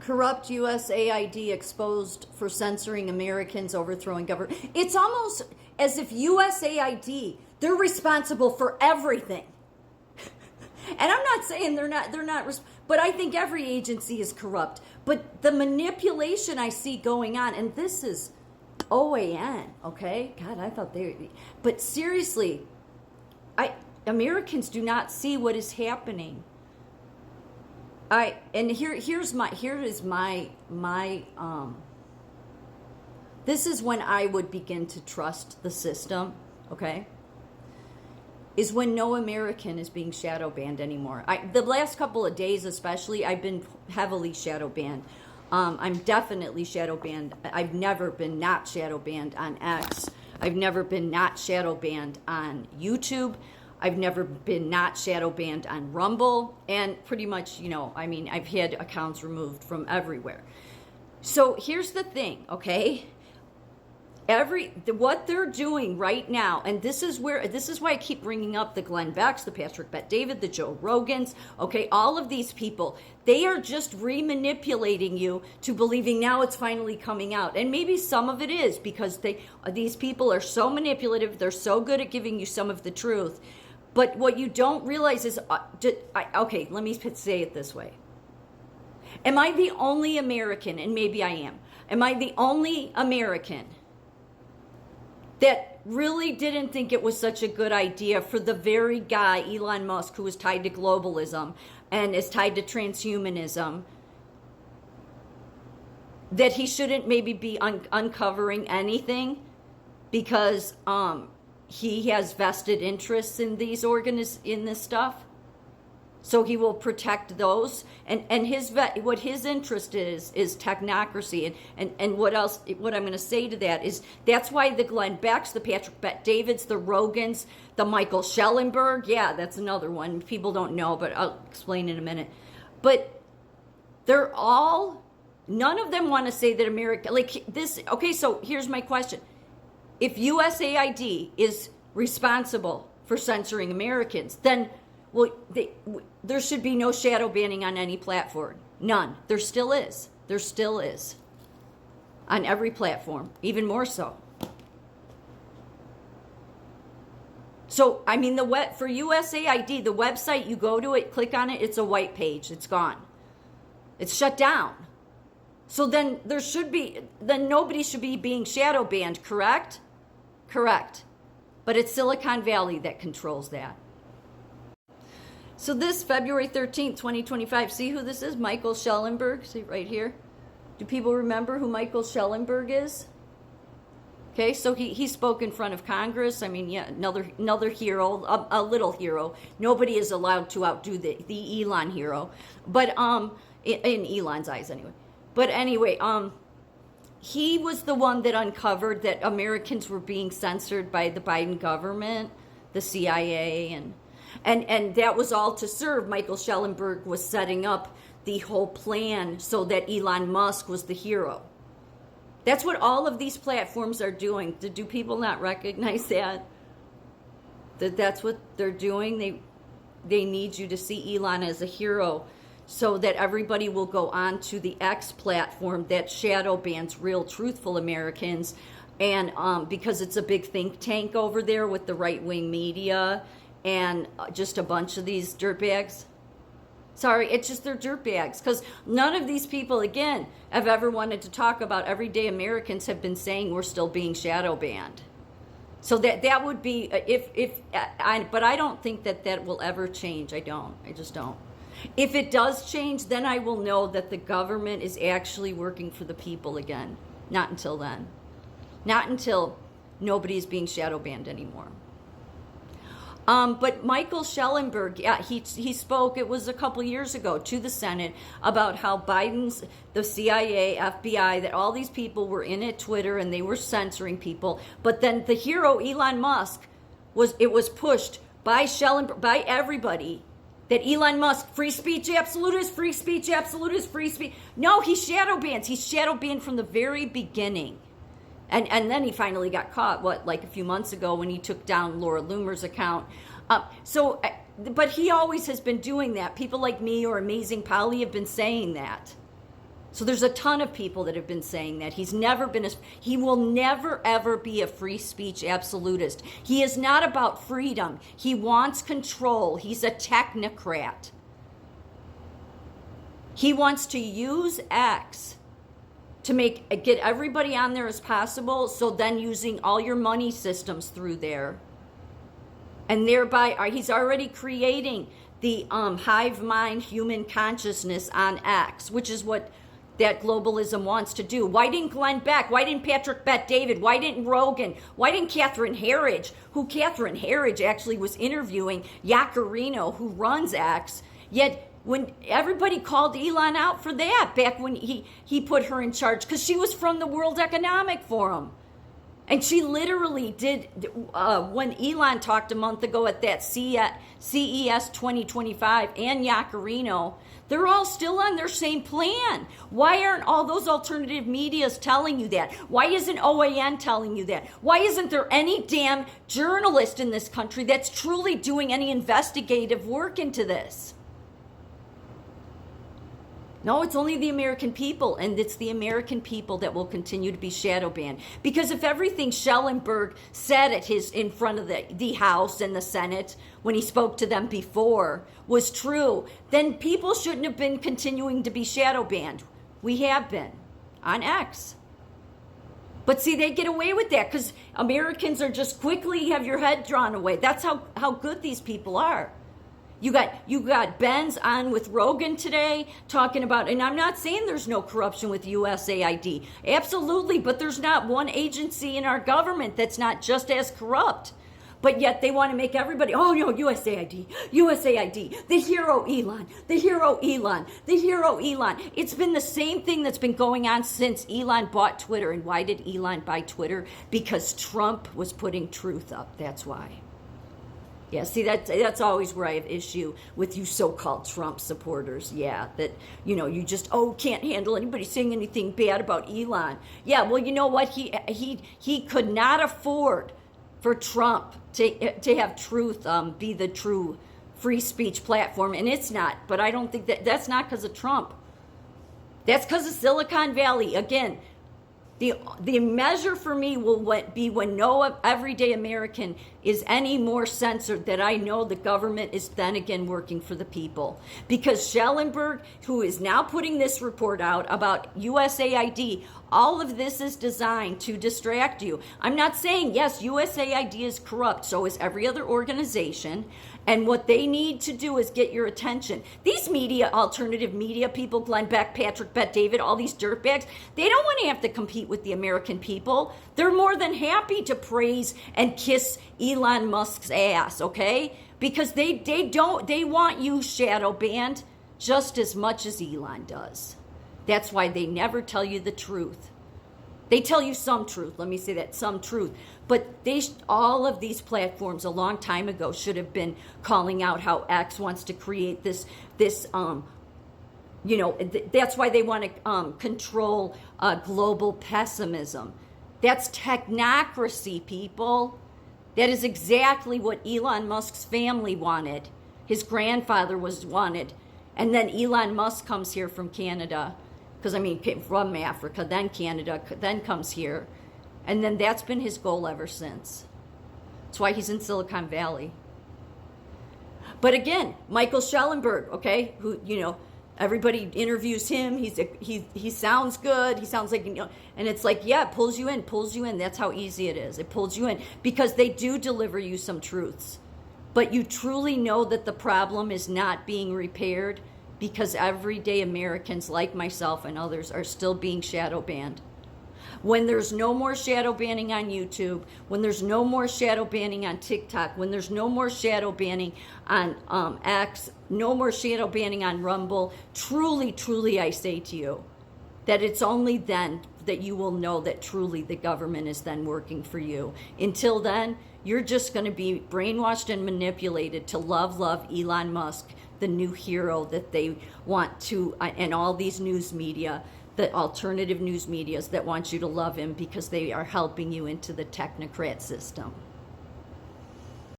Corrupt USAID exposed for censoring Americans, overthrowing government. It's almost as if USAID, they're responsible for everything. And I'm not saying they're not, but I think every agency is corrupt. But the manipulation I see going on, and this is OAN, okay? God, I thought but seriously, Americans do not see what is happening. This is when I would begin to trust the system, okay? Is when no American is being shadow banned anymore. The last couple of days especially, I've been heavily shadow banned. I'm definitely shadow banned. I've never been not shadow banned on X. I've never been not shadow banned on YouTube. I've never been not shadow banned on Rumble. And pretty much, I've had accounts removed from everywhere. So here's the thing, okay? What they're doing right now, and this is why I keep bringing up the Glenn Becks, the Patrick Bet-David, the Joe Rogans, okay, all of these people, they are just remanipulating you to believing now it's finally coming out. And maybe some of it is because these people are so manipulative, they're so good at giving you some of the truth. But what you don't realize is, okay, let me say it this way. Am I the only American, and maybe I am I the only American that really didn't think it was such a good idea for the very guy, Elon Musk, who is tied to globalism and is tied to transhumanism, that he shouldn't maybe be uncovering anything because he has vested interests in these in this stuff? So he will protect those, and what his interest is technocracy, and what else? What I'm going to say to that is that's why the Glenn Becks, the Patrick Bet-Davids, the Rogans, the Michael Schellenberg, yeah, that's another one people don't know, but I'll explain in a minute. But they're all, none of them want to say that America, like this. Okay, so here's my question: if USAID is responsible for censoring Americans, then there should be no shadow banning on any platform. None. There still is. There still is. On every platform. Even more so. So, for USAID, the website, you go to it, click on it, it's a white page. It's gone. It's shut down. So then nobody should be being shadow banned, correct? Correct. But it's Silicon Valley that controls that. So this February 13th, 2025, see who this is? Michael Schellenberg, see right here. Do people remember who Michael Schellenberg is? Okay, so he spoke in front of Congress. Another hero, a little hero. Nobody is allowed to outdo the Elon hero, but in Elon's eyes anyway. But anyway, he was the one that uncovered that Americans were being censored by the Biden government, the CIA, and that was all to serve. Michael Schellenberg was setting up the whole plan so that Elon Musk was the hero. That's what all of these platforms are doing. Do people not recognize that? That's what they're doing? They need you to see Elon as a hero so that everybody will go on to the X platform that shadow bans real, truthful Americans. And because it's a big think tank over there with the right-wing media and just a bunch of these dirtbags. Sorry, it's just they're dirtbags. Because none of these people, again, have ever wanted to talk about everyday Americans have been saying we're still being shadow banned. So that would be, but I don't think that will ever change. I just don't. If it does change, then I will know that the government is actually working for the people again. Not until then. Not until nobody is being shadow banned anymore. But Michael Schellenberg, yeah, he spoke, it was a couple years ago, to the Senate about how the CIA, FBI, that all these people were in at Twitter and they were censoring people. But then the hero, Elon Musk, it was pushed by Schellenberg, by everybody, that Elon Musk, free speech absolutist, free speech absolutist, free speech. No, he shadow bans. He's shadow banned from the very beginning. And then he finally got caught, like a few months ago when he took down Laura Loomer's account. But he always has been doing that. People like me or Amazing Polly have been saying that. So there's a ton of people that have been saying that he will never ever be a free speech absolutist. He is not about freedom. He wants control. He's a technocrat. He wants to use X to get everybody on there as possible, so then using all your money systems through there. And thereby, he's already creating the hive mind human consciousness on X, which is what that globalism wants to do. Why didn't Glenn Beck? Why didn't Patrick Bet-David? Why didn't Rogan? Why didn't Catherine Herridge, who Catherine Herridge actually was interviewing Yaccarino, who runs X, yet when everybody called Elon out for that back when he put her in charge, because she was from the World Economic Forum. And she literally did, when Elon talked a month ago at that CES 2025 and Yaccarino, they're all still on their same plan. Why aren't all those alternative medias telling you that? Why isn't OAN telling you that? Why isn't there any damn journalist in this country that's truly doing any investigative work into this? No, it's only the American people, and it's the American people that will continue to be shadow banned. Because if everything Schellenberg said in front of the House and the Senate when he spoke to them before was true, then people shouldn't have been continuing to be shadow banned. We have been on X. But see, they get away with that because Americans are just quickly have your head drawn away. That's how good these people are. You got Benz on with Rogan today talking about, and I'm not saying there's no corruption with USAID. Absolutely, but there's not one agency in our government that's not just as corrupt. But yet they want to make everybody, oh no, USAID, the hero Elon. It's been the same thing that's been going on since Elon bought Twitter. And why did Elon buy Twitter? Because Trump was putting truth up. That's why. Yeah, see, that's always where I have issue with you so-called Trump supporters. Yeah, that, you just, can't handle anybody saying anything bad about Elon. Yeah, well, you know what? He could not afford for Trump to have truth be the true free speech platform, and it's not. But I don't think that's not because of Trump. That's because of Silicon Valley. Again, the measure for me will be when no everyday American is any more censored, that I know the government is then again working for the people. Because Schellenberg, who is now putting this report out about USAID, all of this is designed to distract you. I'm not saying, yes, USAID is corrupt, so is every other organization. And what they need to do is get your attention. These alternative media people, Glenn Beck, Patrick Bet-David, all these dirtbags, they don't want to have to compete with the American people. They're more than happy to praise and kiss Elon Musk's ass, okay? Because they want you shadow banned just as much as Elon does. That's why they never tell you the truth. They tell you some truth. Let me say that, some truth. But all of these platforms a long time ago should have been calling out how X wants to create this that's why they want to control global pessimism. That's technocracy, people. That is exactly what Elon Musk's family wanted. His grandfather wanted. And then Elon Musk comes here from Canada. Because, came from Africa, then Canada, then comes here. And then that's been his goal ever since. That's why he's in Silicon Valley. But again, Michael Schellenberg, okay, who, everybody interviews him. He sounds good. He sounds like, and it's like, yeah, it pulls you in. That's how easy it is. It pulls you in because they do deliver you some truths. But you truly know that the problem is not being repaired because everyday Americans like myself and others are still being shadow banned. When there's no more shadow banning on YouTube, when there's no more shadow banning on TikTok, when there's no more shadow banning on X, no more shadow banning on Rumble, truly, truly I say to you that it's only then that you will know that truly the government is then working for you. Until then, you're just going to be brainwashed and manipulated to love Elon Musk, the new hero that they want to, and all these news media, the alternative news medias that want you to love him because they are helping you into the technocrat system.